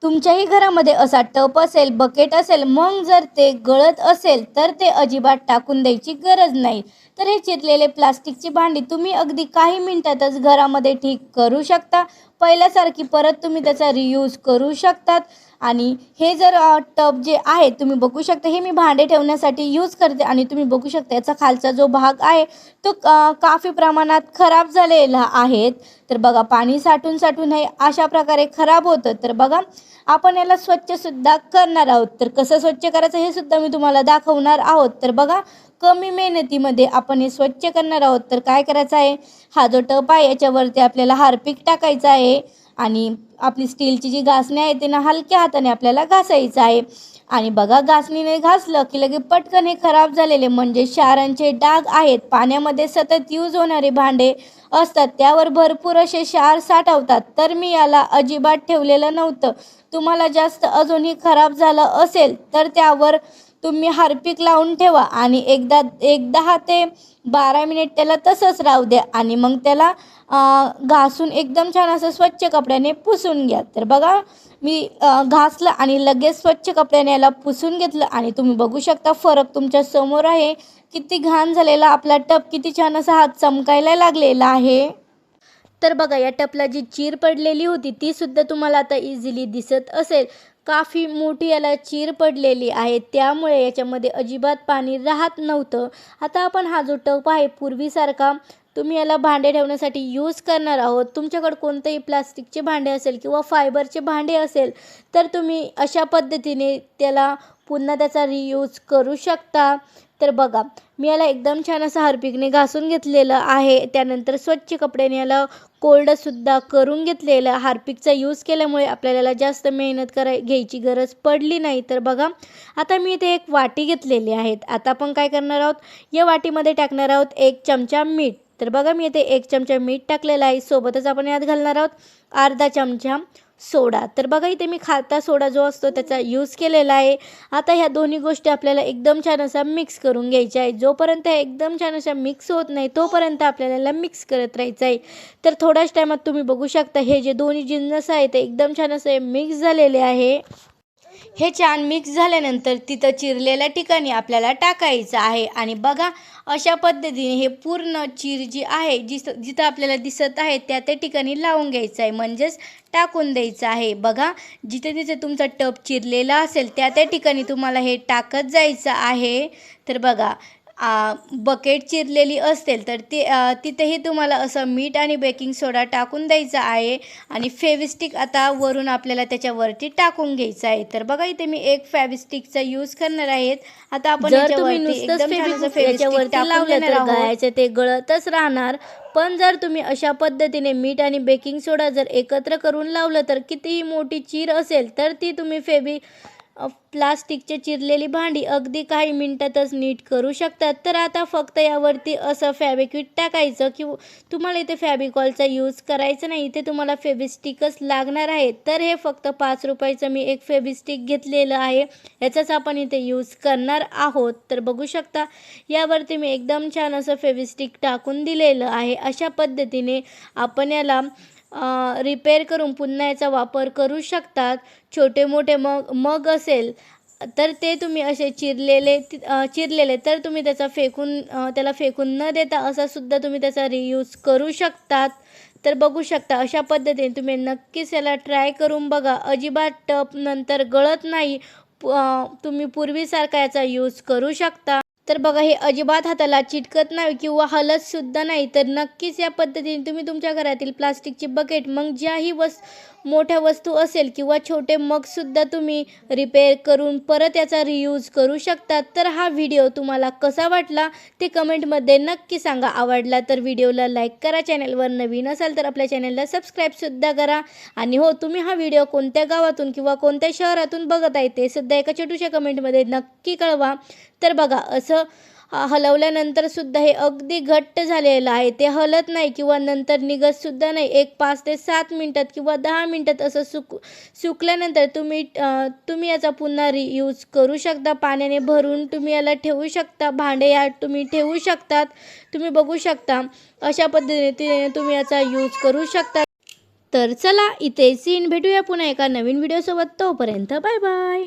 तुमच्याही घरामध्ये असा टप असेल, बकेट असेल, मग जर ते गळत असेल तर ते अजिबात टाकून द्यायची गरज नाही. तर हे चिरलेले प्लास्टिकची भांडी तुम्ही अगदी काही मिनिटातच घरामध्ये ठीक करू शकता. पहिल्यासारखी परत तुम्ही त्याचा रियूज करू शकतात. आणि हे जर टब जे आहे तुम्ही बघू शकता, हे मी भांडे ठेवण्यासाठी यूज करते आणि तुम्ही बघू शकता याचा खालचा जो भाग आहे तो काफी प्रमाणात खराब झालेला आहे. तर बघा, पाणी साठून साठून हे अशा प्रकारे खराब होतं. तर बघा, आपण याला स्वच्छसुद्धा करणार आहोत. तर कसं स्वच्छ करायचं हे सुद्धा मी तुम्हाला दाखवणार आहोत. तर बघा, कमी मेहनतीमध्ये आपण हे स्वच्छ करणार आहोत. तर काय करायचं आहे, हा जो टब आहे याच्यावरती आपल्याला हार्पिक टाकायचं आहे आणि आपली स्टीलची जी घासणी आहे ती हलक्या हाताने आपल्याला घासायचं आहे. आणि बघा, घासणीने घासलं की लगे पटकन हे खराब झालेले म्हणजे क्षारांचे डाग आहेत, पाण्यामध्ये सतत यूज होणारे भांडे असतात त्यावर भरपूर असे क्षार साठवतात. तर मी याला अजिबात ठेवलेलं नव्हतं. तुम्हाला जास्त अजूनही खराब झालं असेल तर त्यावर तुम्ही हार्पिक लावून ठेवा आणि एक 10 ते 12 मिनिट त्याला तसंच राहू द्या आणि मग त्याला घासून एकदम छान असं स्वच्छ कपड्याने पुसून घ्या. तर बघा, मी घासलं आणि लगेच स्वच्छ कपड्याने याला पुसून घेतलं आणि तुम्ही बघू शकता फरक तुमच्या समोर आहे. किती घाण झालेला आपला टब, किती छान असा हात चमकायला लागलेला आहे. तर बघा, या टपला जी चीर पडलेली होती ती सुद्धा तुम्हाला आता इझिली दिसत असेल. काफी मोठी याला चीर पडलेली आहे, त्यामुळे याच्यामध्ये अजिबात पाणी राहत नव्हतं. आता आपण हा जो टप आहे पूर्वीसारखा तुम्ही याला भांडे ठेवण्यासाठी यूज करणार आहोत. तुमच्याकडे कोणतेही प्लास्टिकचे भांडे असेल किंवा फायबरचे भांडे असेल तर तुम्ही अशा पद्धतीने त्याला पुन्हा त्याचा रियूज करू शकता. तर बघा, मी याला एकदम छान असं हार्पिकने घासून घेतलेलं आहे. त्यानंतर स्वच्छ कपड्याने याला कोरडंसुद्धा करून घेतलेलं. हार्पिकचा यूज केल्यामुळे आपल्याला याला जास्त मेहनत घ्यायची गरज पडली नाही. तर बघा, आता मी इथे एक वाटी घेतलेली आहे. आता आपण काय करणार आहोत, या वाटीमध्ये टाकणार आहोत 1 चमचा मीठ. तर बघा, मी इथे 1 चमचा मीठ टाकलेलं आहे. सोबतच आपण यात घालणार आहोत अर्धा चमचा सोडा. तर बघा, इथे मी खाता सोडा जो असतो त्याचा यूज केलेला आहे. आता ह्या दोन्ही गोष्टी आपल्याला एकदम छान असा मिक्स करून घ्यायच्या आहे. जोपर्यंत एकदम छान अशा मिक्स होत नाही तोपर्यंत आपल्याला मिक्स करत राहायचं आहे. तर थोड्याच टायमात तुम्ही बघू शकता हे जे दोन्ही जिन्नस आहे ते एकदम छान असे मिक्स झालेले आहे. हे छान मिक्स झाल्यानंतर तिथं चिरलेल्या ठिकाणी आपल्याला टाकायचं आहे आणि बघा, अशा पद्धतीने हे पूर्ण चीर जी आहे जिथं आपल्याला दिसत आहे त्या ठिकाणी लावून घ्यायचं आहे, म्हणजेच टाकून द्यायचं आहे. बघा, जिथे जिथे तुमचा टब चिरलेला असेल त्या ठिकाणी तुम्हाला हे टाकत जायचं आहे. तर बघा, बकेट चिरलेली असेल तर तिथेही तुम्हाला असं मीठ आणि बेकिंग सोडा टाकून द्यायचा आहे आणि फेविस्टिक आता वरून आपल्याला त्याच्यावरती टाकून घ्यायचं आहे. तर बघा, इथे मी एक फेविस्टिकचा यूज करणार आहेत. आता आपण याच्यावरती लावलं तर गायचं ते गळतच राहणार. पण जर तुम्ही अशा पद्धतीने मीठ आणि बेकिंग सोडा जर एकत्र करून लावलं तर कितीही मोठी चीर असेल तर ती तुम्ही प्लास्टिकची चिरलेली भांडी अगदी काही मिनिटातच नीट करू शकतात. तर आता फक्त यावरती असं फॅब्रिक्विक टाकायचं की तुम्हाला इथे फॅब्रिकॉलचा यूज करायचा नाही, इथे तुम्हाला फेविस्टिकच लागणार आहे. तर हे फक्त 5 रुपयाचं मी एक फेविस्टिक घेतलेलं आहे, याचाच आपण इथे यूज करणार आहोत. तर बघू शकता, यावरती मी एकदम छान असं फेविस्टिक टाकून दिलेलं आहे. अशा पद्धतीने आपण याला रिपेअर करून पुन्हा याचा वापर करू शकतात. छोटे मोठे मग असेल तर ते तुम्ही असे चिरलेले तर तुम्ही त्याला फेकून न देता असा सुद्धा तुम्ही त्याचा रियूज करू शकतात. तर बघू शकता, अशा पद्धतीने तुम्ही नक्कीच याला ट्राय करून बघा. अजिबात टप नंतर गळत नाही. तुम्ही पूर्वीसारखा याचा यूज करू शकता. तर बघा, हे अजिबात हाताला चिटकत नाही किंवा हलत सुद्धा नाही. तर नक्कीच या पद्धतीने तुम्ही तुमच्या घरातील प्लास्टिकची बकेट मग ज्याही मोठ्या वस्तू असेल किंवा छोटे मगसुद्धा तुम्ही रिपेअर करून परत याचा रियूज करू शकता. तर हा व्हिडिओ तुम्हाला कसा वाटला ते कमेंटमध्ये नक्की सांगा. आवडला तर व्हिडिओला लाईक करा, चॅनलवर नवीन असाल तर आपल्या चॅनलला सबस्क्राईबसुद्धा करा. आणि हो, तुम्ही हा व्हिडिओ कोणत्या गावातून किंवा कोणत्या शहरातून बघत आहे ते सुद्धा एका छोट्याशा कमेंटमध्ये नक्की कळवा. तर बघा, असं हलवल्यानंतर सुद्धा हे अगदी घट्ट झालेलं आहे, ते हलत नाही किंवा नंतर निघत सुद्धा नाही. एक 5 ते 7 मिनिटात किंवा 10 मिनिटात असं सुकल्यानंतर तुम्ही याचा पुन्हा रियूज करू शकता. पाण्याने भरून तुम्ही याला ठेवू शकता, भांडे यात तुम्ही ठेवू शकतात. तुम्ही बघू शकता, अशा पद्धतीने तुम्ही याचा यूज करू शकता. तर चला इथे सीन भेटूया पुन्हा एका नवीन व्हिडिओसोबत. तोपर्यंत बाय बाय.